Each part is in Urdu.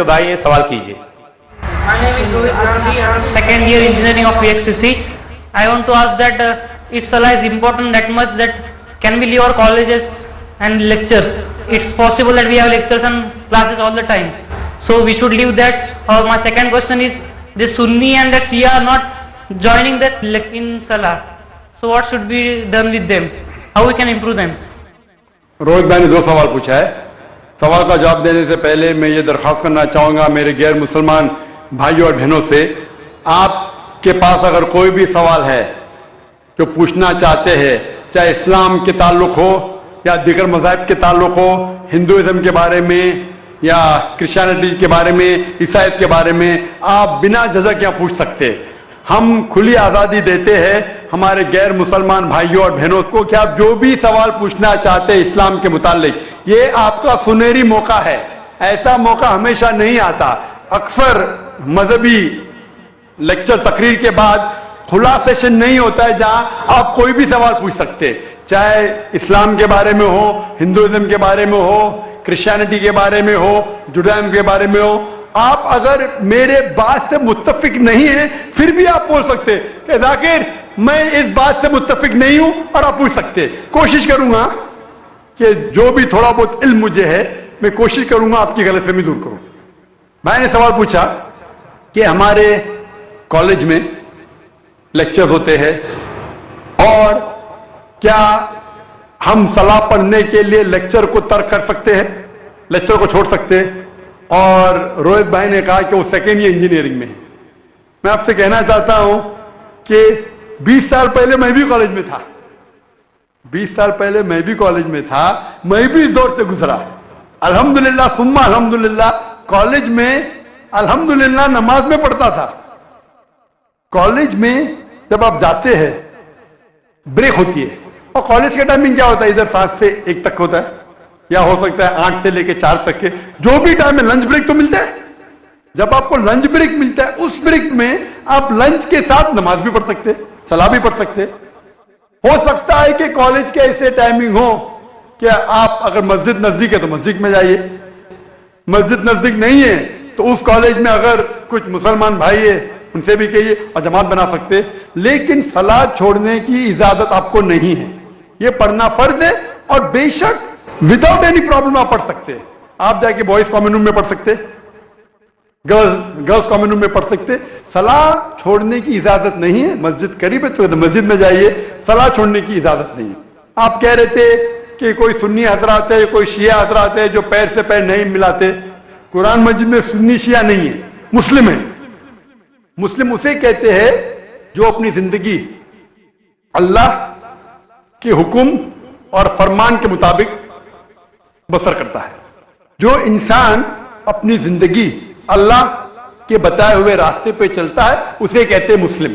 جو بھائی ہے سوال کیجیے. My name is Rohit Gandhi. I am second year engineering of PXTC. I want to ask that is Salah is important that much that can we leave our colleges and lectures? It's possible that we have lectures and classes all the time. So we should leave that. Or my second question is the Sunni and that Shia are not joining that in Salah. So what should be done with them? How we can improve them? Rohit بھائی نے دو سوال پوچھا ہے. سوال کا جواب دینے سے پہلے میں یہ درخواست کرنا چاہوں گا میرے غیر مسلمان بھائیوں اور بہنوں سے, آپ کے پاس اگر کوئی بھی سوال ہے جو پوچھنا چاہتے ہیں, چاہے اسلام کے تعلق ہو یا دیگر مذاہب کے تعلق ہو, ہندوازم کے بارے میں یا کرسچینٹی کے بارے میں, عیسائیت کے بارے میں, آپ بنا جھجک یہاں پوچھ سکتے. ہم کھلی آزادی دیتے ہیں ہمارے غیر مسلمان بھائیوں اور بہنوں کو کہ آپ جو بھی سوال پوچھنا چاہتے ہیں اسلام کے متعلق, یہ آپ کا سنہری موقع ہے. ایسا موقع ہمیشہ نہیں آتا. اکثر مذہبی لیکچر تقریر کے بعد کھلا سیشن نہیں ہوتا ہے جہاں آپ کوئی بھی سوال پوچھ سکتے, چاہے اسلام کے بارے میں ہو, ہندوازم کے بارے میں ہو, کرسچینٹی کے بارے میں ہو, جوڈائزم کے بارے میں ہو. آپ اگر میرے بات سے متفق نہیں ہیں پھر بھی آپ بول سکتے کہ ذاکر میں اس بات سے متفق نہیں ہوں, اور آپ پوچھ سکتے. کوشش کروں گا کہ جو بھی تھوڑا بہت علم مجھے ہے میں کوشش کروں گا آپ کی غلط فہمی دور کروں. میں نے سوال پوچھا کہ ہمارے کالج میں لیکچر ہوتے ہیں اور کیا ہم صلاح پڑھنے کے لیے لیکچر کو ترک کر سکتے ہیں, لیکچر کو چھوڑ سکتے ہیں. اور روہت بھائی نے کہا کہ وہ سیکنڈ ایئر انجینئرنگ میں ہے. میں آپ سے کہنا چاہتا ہوں کہ 20 سال پہلے میں بھی کالج میں تھا, 20 سال پہلے میں بھی کالج میں تھا, میں بھی اس دور سے گزرا. الحمدللہ ثم الحمدللہ کالج میں الحمدللہ نماز میں پڑھتا تھا. کالج میں جب آپ جاتے ہیں بریک ہوتی ہے, اور کالج کا ٹائمنگ کیا ہوتا ہے, ادھر 7 سے 1 تک ہوتا ہے, یا ہو سکتا ہے 8 سے لے کے 4 تک کے, جو بھی ٹائم ہے. لنچ بریک تو ملتا ہے. جب آپ کو لنچ بریک ملتا ہے اس بریک میں آپ لنچ کے ساتھ نماز بھی پڑھ سکتے, صلاح بھی پڑھ سکتے. ہو سکتا ہے کہ کالج کے ایسے ٹائمنگ ہو کہ آپ اگر مسجد نزدیک ہے تو مسجد میں جائیے, مسجد نزدیک نہیں ہے تو اس کالج میں اگر کچھ مسلمان بھائی ہے ان سے بھی کہیے اور جماعت بنا سکتے. لیکن صلاح چھوڑنے کی اجازت آپ کو نہیں ہے, یہ پڑھنا فرض ہے. اور بے شک وداؤٹ اینی پرابلم آپ پڑھ سکتے. آپ جا کے بوائز کامن روم میں پڑھ سکتے, گرلز کامن روم میں پڑھ سکتے. صلاح چھوڑنے کی اجازت نہیں ہے. مسجد قریب ہے تو مسجد میں جائیے, صلاح چھوڑنے کی اجازت نہیں ہے. آپ کہہ رہے تھے کہ کوئی سنی حضرات ہے, کوئی شیعہ حضرات ہے جو پیر سے پیر نہیں ملاتے. قرآن مجید میں سنی شیعہ نہیں ہے, مسلم ہے. مسلم اسے کہتے ہیں جو اپنی زندگی اللہ کے حکم اور فرمان کے مطابق بسر کرتا ہے. جو انسان اپنی زندگی اللہ کے بتائے ہوئے راستے پہ چلتا ہے اسے کہتے ہیں مسلم.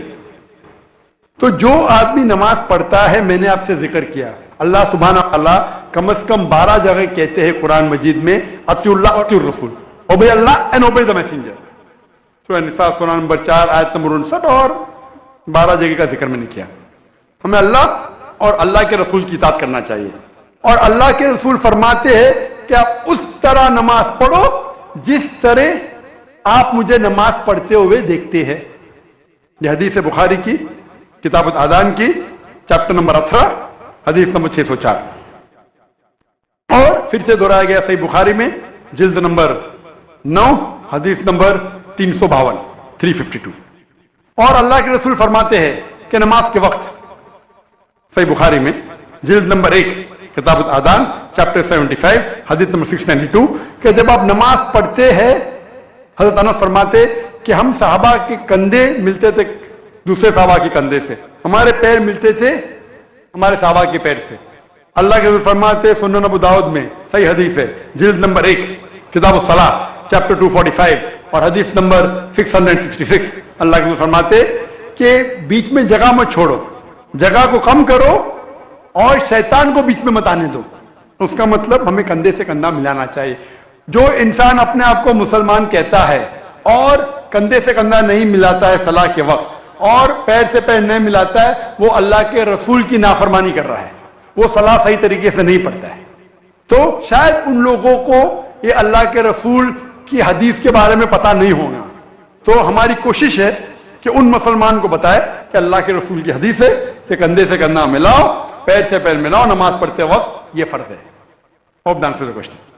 تو جو آدمی نماز پڑھتا ہے, میں نے آپ سے ذکر کیا, اللہ سبحانہ تعالیٰ کم از کم 12 جگہ کہتے ہیں قرآن مجید میں اطیعوا اللہ واطیعوا الرسول, obey Allah and obey the messenger. سورہ نساء سورہ نمبر 4 آیت نمبر 59 اور 12 جگہ کا ذکر میں نے کیا. ہمیں اللہ اور اللہ کے رسول کی اطاعت کرنا چاہیے. اور اللہ کے رسول فرماتے ہیں کہ آپ اس طرح نماز پڑھو جس طرح آپ مجھے نماز پڑھتے ہوئے دیکھتے ہیں. یہ حدیث بخاری کی کتاب الاذان کی چیپٹر نمبر 18 حدیث نمبر 604. اور پھر سے دہرایا گیا صحیح بخاری میں جلد نمبر 9 حدیث نمبر 352 352. اور اللہ کے رسول فرماتے ہیں کہ نماز کے وقت صحیح بخاری میں جلد نمبر 1 کتاب الاذان چیپٹر 75 حدیث نمبر 692 کہ جب آپ نماز پڑھتے ہیں, حضرت انس فرماتے کہ ہم صحابہ کے کندھے ملتے تھے دوسرے صحابہ کے کندھے سے, ہمارے پیر ملتے تھے ہمارے صحابہ کے پیر سے. اللہ کے رسول فرماتے سنن ابو داؤد میں صحیح حدیث ہے جلد نمبر 1 کتاب الصلاۃ چیپٹر 245 اور حدیث نمبر 666. اللہ کے رسول فرماتے کہ بیچ میں جگہ مت چھوڑو, جگہ کو کم کرو اور شیطان کو بیچ میں مت آنے دو. اس کا مطلب ہمیں کندھے سے کندھا ملانا چاہیے. جو انسان اپنے آپ کو مسلمان کہتا ہے اور کندھے سے کندھا نہیں ملاتا ہے صلاح کے وقت اور پیر سے پیر نہیں ملاتا ہے, وہ اللہ کے رسول کی نافرمانی کر رہا ہے, وہ صلاح صحیح طریقے سے نہیں پڑھتا ہے. تو شاید ان لوگوں کو یہ اللہ کے رسول کی حدیث کے بارے میں پتہ نہیں ہوگا. تو ہماری کوشش ہے کہ ان مسلمان کو بتائے کہ اللہ کے رسول کی حدیث ہے کہ کندھے سے کندھا ملاؤ, پیر سے پیر ملاؤ, نماز پڑھتے وقت یہ فرض ہے. Hope that answers the question.